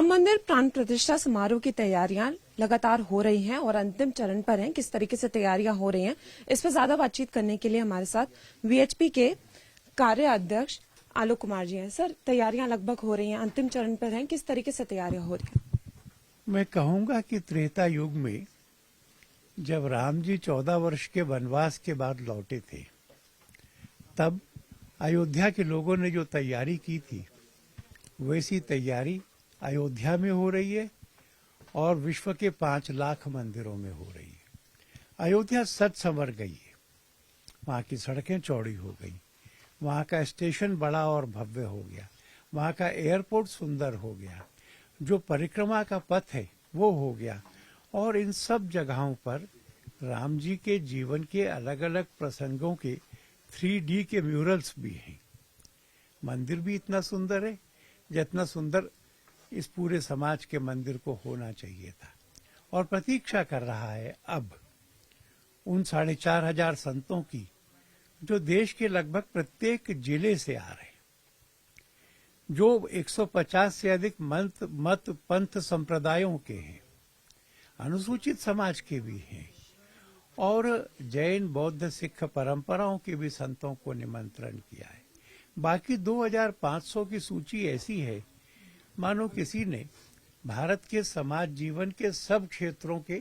राम मंदिर प्राण प्रतिष्ठा समारोह की तैयारियां लगातार हो रही हैं और अंतिम चरण पर हैं। किस तरीके से तैयारियां हो रही हैं, इस पर ज्यादा बातचीत करने के लिए हमारे साथ वीएचपी के कार्य अध्यक्ष आलोक कुमार जी हैं। सर, तैयारियां लगभग हो रही हैं, अंतिम चरण पर हैं, किस तरीके से तैयारियां हो रही हैं? मैं कहूंगा कि त्रेता युग में जब राम जी 14 वर्ष के वनवास के बाद लौटे थे, तब अयोध्या के लोगों ने जो तैयारी की थी, वैसी तैयारी अयोध्या में हो रही है और विश्व के 5 लाख मंदिरों में हो रही है। अयोध्या सच संवर गई है, वहाँ की सड़कें चौड़ी हो गई, वहाँ का स्टेशन बड़ा और भव्य हो गया, वहाँ का एयरपोर्ट सुंदर हो गया, जो परिक्रमा का पथ है वो हो गया, और इन सब जगहों पर राम जी के जीवन के अलग अलग प्रसंगों के 3D के म्यूरल्स भी हैं। मंदिर भी इतना सुंदर है जितना सुंदर इस पूरे समाज के मंदिर को होना चाहिए था, और प्रतीक्षा कर रहा है अब उन 4,500 संतों की जो देश के लगभग प्रत्येक जिले से आ रहे हैं, जो 150 से अधिक मत पंथ संप्रदायों के हैं, अनुसूचित समाज के भी हैं, और जैन बौद्ध सिख परंपराओं के भी संतों को निमंत्रण किया है। बाकी 2,500 की सूची ऐसी है मानो किसी ने भारत के समाज जीवन के सब क्षेत्रों के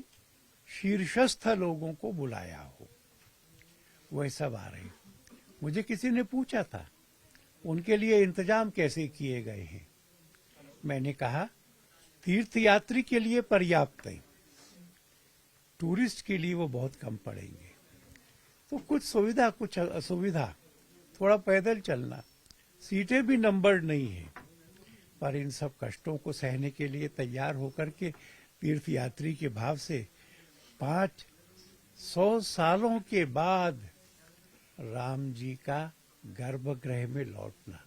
शीर्षस्थ लोगों को बुलाया हो। वह सब आ रहे। मुझे किसी ने पूछा था उनके लिए इंतजाम कैसे किए गए हैं। मैंने कहा तीर्थयात्री के लिए पर्याप्त है, टूरिस्ट के लिए वो बहुत कम पड़ेंगे। तो कुछ सुविधा कुछ असुविधा, थोड़ा पैदल चलना, सीटें भी नंबर्ड नहीं है, पर इन सब कष्टों को सहने के लिए तैयार होकर के तीर्थयात्री के भाव से 500 सालों के बाद राम जी का गर्भगृह में लौटना,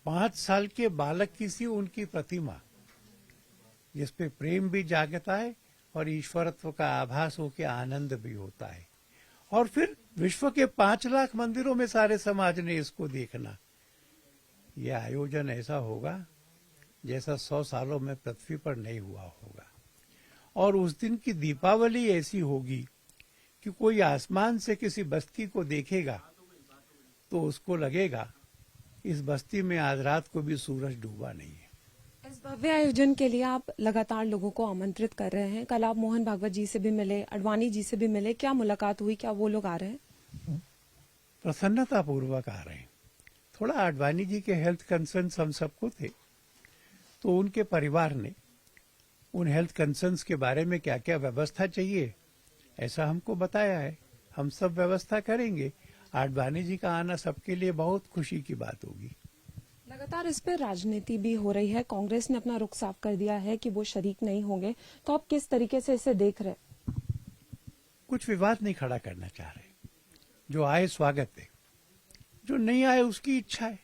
5 साल के बालक की सी उनकी प्रतिमा जिसपे प्रेम भी जागता है और ईश्वरत्व का आभास हो के आनंद भी होता है, और फिर विश्व के 5 लाख मंदिरों में सारे समाज ने इसको देखना। यह आयोजन ऐसा होगा जैसा 100 सालों में पृथ्वी पर नहीं हुआ होगा, और उस दिन की दीपावली ऐसी होगी कि कोई आसमान से किसी बस्ती को देखेगा तो उसको लगेगा इस बस्ती में आज रात को भी सूरज डूबा नहीं है। इस भव्य आयोजन के लिए आप लगातार लोगों को आमंत्रित कर रहे हैं। कल आप मोहन भागवत जी से भी मिले, अडवाणी जी से भी मिले, क्या मुलाकात हुई? क्या वो लोग आ रहे हैं? प्रसन्नता पूर्वक आ रहे हैं। थोड़ा अडवाणी जी के हेल्थ कंसर्न्स हम सबको थे, तो उनके परिवार ने उन हेल्थ कंसर्न्स के बारे में क्या क्या व्यवस्था चाहिए ऐसा हमको बताया है। हम सब व्यवस्था करेंगे। आडवाणी जी का आना सबके लिए बहुत खुशी की बात होगी। लगातार इस पर राजनीति भी हो रही है। कांग्रेस ने अपना रुख साफ कर दिया है कि वो शरीक नहीं होंगे, तो आप किस तरीके से इसे देख रहे हैं? कुछ विवाद नहीं खड़ा करना चाह रहे। जो आए स्वागत है, जो नहीं आए उसकी इच्छा है।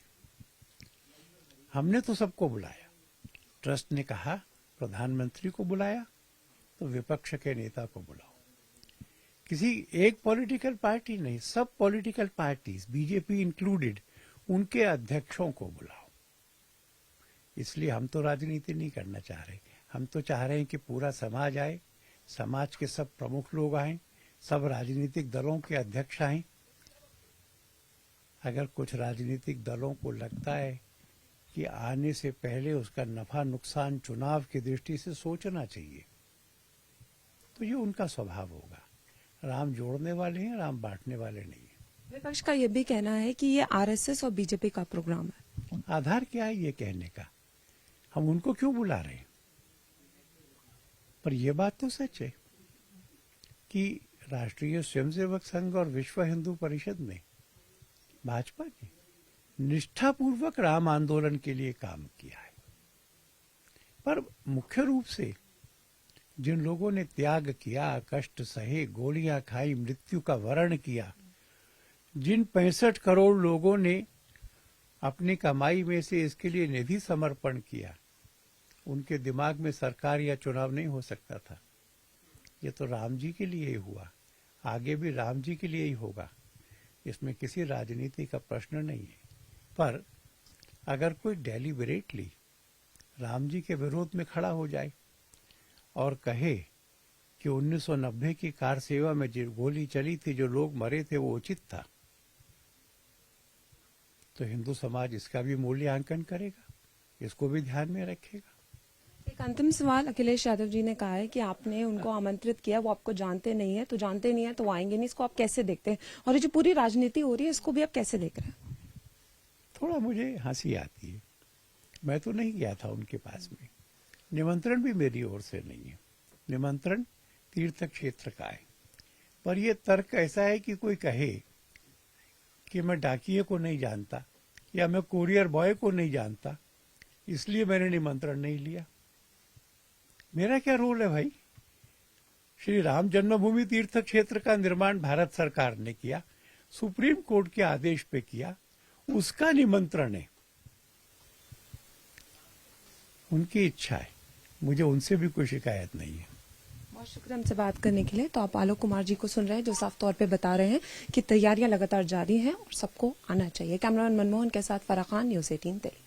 हमने तो सबको बुलाया। ट्रस्ट ने कहा प्रधानमंत्री को बुलाया तो विपक्ष के नेता को बुलाओ। किसी एक पॉलिटिकल पार्टी नहीं, सब पॉलिटिकल पार्टीज, बीजेपी इंक्लूडेड, उनके अध्यक्षों को बुलाओ। इसलिए हम तो राजनीति नहीं करना चाह रहे। हम तो चाह रहे हैं कि पूरा समाज आए, समाज के सब प्रमुख लोग आए, सब राजनीतिक दलों के अध्यक्ष आए। अगर कुछ राजनीतिक दलों को लगता है कि आने से पहले उसका नफा नुकसान चुनाव की दृष्टि से सोचना चाहिए, तो ये उनका स्वभाव होगा। राम जोड़ने वाले हैं, राम बांटने वाले नहीं है। विपक्ष का यह भी कहना है कि ये आरएसएस और बीजेपी का प्रोग्राम है। आधार क्या है ये कहने का? हम उनको क्यों बुला रहे हैं? पर यह बात तो सच है कि राष्ट्रीय स्वयंसेवक संघ और विश्व हिंदू परिषद ने, भाजपा ने निष्ठापूर्वक राम आंदोलन के लिए काम किया है। पर मुख्य रूप से जिन लोगों ने त्याग किया, कष्ट सहे, गोलियां खाई, मृत्यु का वरण किया, जिन 65 करोड़ लोगों ने अपनी कमाई में से इसके लिए निधि समर्पण किया, उनके दिमाग में सरकार या चुनाव नहीं हो सकता था। ये तो राम जी के लिए ही हुआ, आगे भी राम जी के लिए ही होगा। इसमें किसी राजनीति का प्रश्न नहीं है। पर अगर कोई डेलिबरेटली राम जी के विरोध में खड़ा हो जाए और कहे कि 1990 की कार सेवा में जो गोली चली थी, जो लोग मरे थे, वो उचित था, तो हिंदू समाज इसका भी मूल्यांकन करेगा, इसको भी ध्यान में रखेगा। एक अंतिम सवाल, अखिलेश यादव जी ने कहा है कि आपने उनको आमंत्रित किया, वो आपको जानते नहीं है, तो वो आएंगे नहीं। इसको आप कैसे देखते हैं? और ये जो पूरी राजनीति हो रही है, इसको भी आप कैसे देख रहे हैं? थोड़ा मुझे हंसी आती है। मैं तो नहीं गया था उनके पास में, निमंत्रण भी मेरी ओर से नहीं है, निमंत्रण तीर्थ क्षेत्र का है। पर यह तर्क ऐसा है कि कोई कहे कि मैं डाकिये को नहीं जानता या मैं कोरियर बॉय को नहीं जानता, इसलिए मैंने निमंत्रण नहीं लिया। मेरा क्या रोल है भाई? श्री राम जन्मभूमि तीर्थ क्षेत्र का निर्माण भारत सरकार ने किया, सुप्रीम कोर्ट के आदेश पे किया, उसका निमंत्रण है, उनकी इच्छा है, मुझे उनसे भी कोई शिकायत नहीं है। बहुत शुक्रिया हमसे बात करने के लिए। तो आप आलोक कुमार जी को सुन रहे हैं, जो साफ तौर पे बता रहे हैं कि तैयारियां लगातार जारी हैं और सबको आना चाहिए। कैमरामैन मनमोहन के साथ फराह खान, न्यूज़ 18 दिल्ली।